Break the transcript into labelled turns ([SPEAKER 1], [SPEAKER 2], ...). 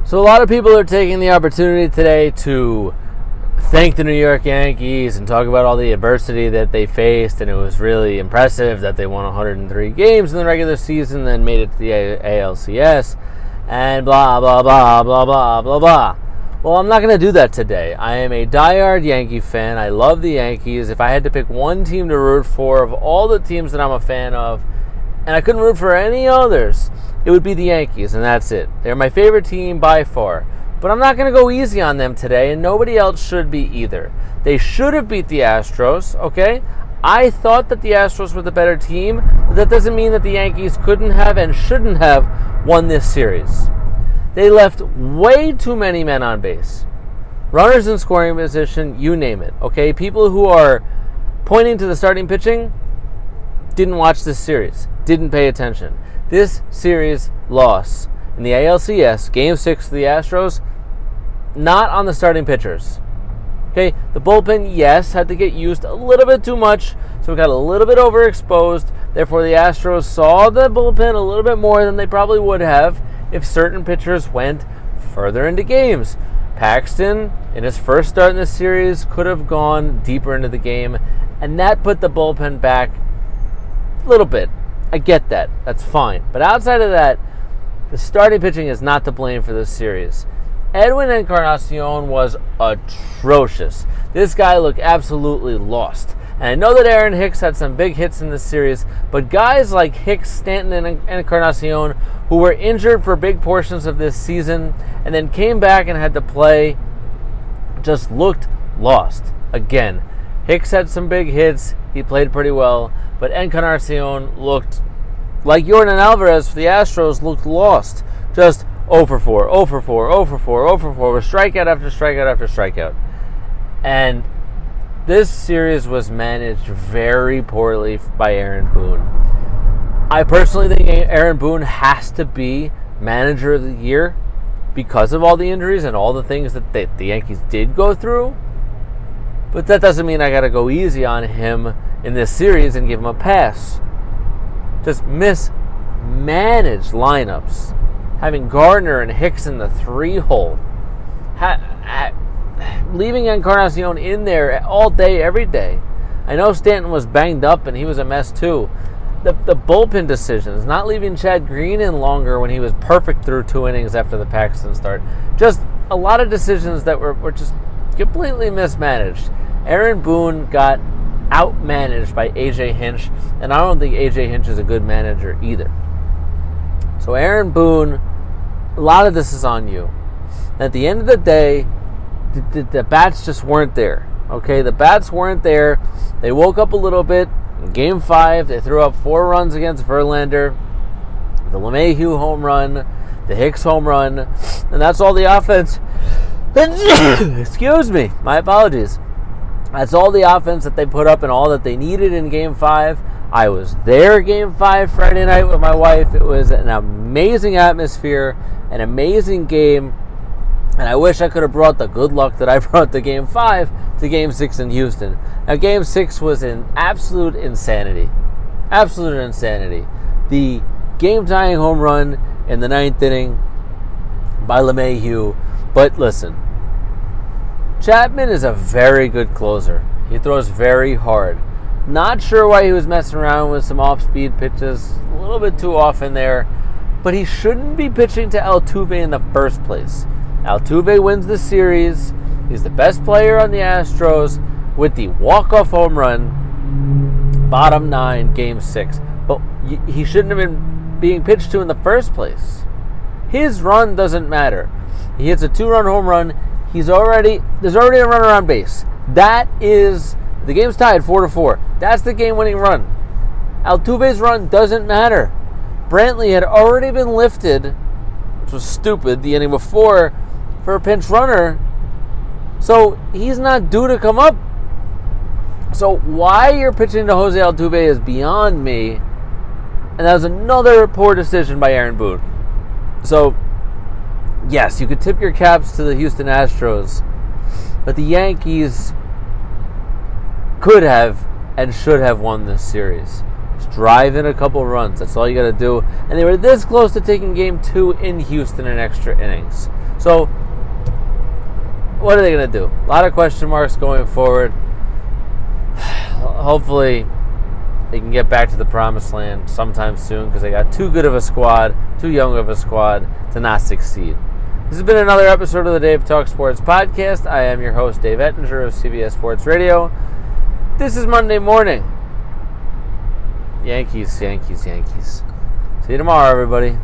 [SPEAKER 1] So a lot of people are taking the opportunity today to thank the New York Yankees and talk about all the adversity that they faced, and it was really impressive that they won 103 games in the regular season, then made it to the ALCS, and blah, blah, blah, blah, blah, blah, blah. Well, I'm not going to do that today. I am a diehard Yankee fan. I love the Yankees. If I had to pick one team to root for of all the teams that I'm a fan of, and I couldn't root for any others, it would be the Yankees, and that's it. They're my favorite team by far. But I'm not going to go easy on them today, and nobody else should be either. They should have beat the Astros, okay? I thought that the Astros were the better team, but that doesn't mean that the Yankees couldn't have and shouldn't have won this series. They left way too many men on base. Runners in scoring position, you name it, okay? People who are pointing to the starting pitching didn't watch this series, didn't pay attention. This series loss in the ALCS, Game 6 of the Astros, not on the starting pitchers. Okay, the bullpen, yes, had to get used a little bit too much, so we got a little bit overexposed. Therefore, the Astros saw the bullpen a little bit more than they probably would have if certain pitchers went further into games. Paxton, in his first start in this series, could have gone deeper into the game, and that put the bullpen back a little bit. I get that. That's fine. But outside of that, the starting pitching is not to blame for this series. Edwin Encarnacion was atrocious. This guy looked absolutely lost. And I know that Aaron Hicks had some big hits in this series, but guys like Hicks, Stanton, and Encarnacion, who were injured for big portions of this season and then came back and had to play, just looked lost. Again, Hicks had some big hits. He played pretty well. But Encarnacion looked like Yordan Alvarez for the Astros looked lost. Just 0 for 4, 0 for 4, 0 for 4, 0 for 4, with strikeout after strikeout after strikeout. And this series was managed very poorly by Aaron Boone. I personally think Aaron Boone has to be manager of the year because of all the injuries and all the things that the Yankees did go through. But that doesn't mean I got to go easy on him in this series and give him a pass. Just mismanaged lineups. Having Gardner and Hicks in the 3-hole. Leaving Encarnacion in there all day, every day. I know Stanton was banged up and he was a mess too. The bullpen decisions, not leaving Chad Green in longer when he was perfect through 2 innings after the Paxton start. Just a lot of decisions that were just completely mismanaged. Aaron Boone got outmanaged by A.J. Hinch, and I don't think A.J. Hinch is a good manager either. So Aaron Boone, a lot of this is on you. At the end of the day, the bats just weren't there. Okay, the bats weren't there. They woke up a little bit. In Game 5, they threw up 4 runs against Verlander. The LeMahieu home run, the Hicks home run, and that's all the offense. Excuse me, my apologies. That's all the offense that they put up and all that they needed in Game 5. I was there Game 5 Friday night with my wife. It was an amazing atmosphere, an amazing game, and I wish I could have brought the good luck that I brought to Game 5 to Game 6 in Houston. Now, Game 6 was an absolute insanity. Absolute insanity. The game-tying home run in the 9th inning by LeMahieu. But listen, Chapman is a very good closer. He throws very hard. Not sure why he was messing around with some off-speed pitches. A little bit too often there. But he shouldn't be pitching to Altuve in the first place. Altuve wins the series. He's the best player on the Astros with the walk-off home run. Bottom 9, Game 6. But he shouldn't have been being pitched to in the first place. His run doesn't matter. He hits a 2-run home run. There's already a runner on base. That is, the game's tied 4-4. That's the game-winning run. Altuve's run doesn't matter. Brantley had already been lifted, which was stupid, the inning before, for a pinch runner. So he's not due to come up. So why you're pitching to Jose Altuve is beyond me. And that was another poor decision by Aaron Boone. So yes, you could tip your caps to the Houston Astros, but the Yankees could have and should have won this series. drive in a couple runs. That's all you got to do. And they were this close to taking Game 2 in Houston in extra innings. So, what are they going to do? A lot of question marks going forward. Hopefully, they can get back to the promised land sometime soon because they got too good of a squad, too young of a squad to not succeed. This has been another episode of the Dave Talk Sports Podcast. I am your host, Dave Ettinger of CBS Sports Radio. This is Monday morning. Yankees. See you tomorrow, everybody.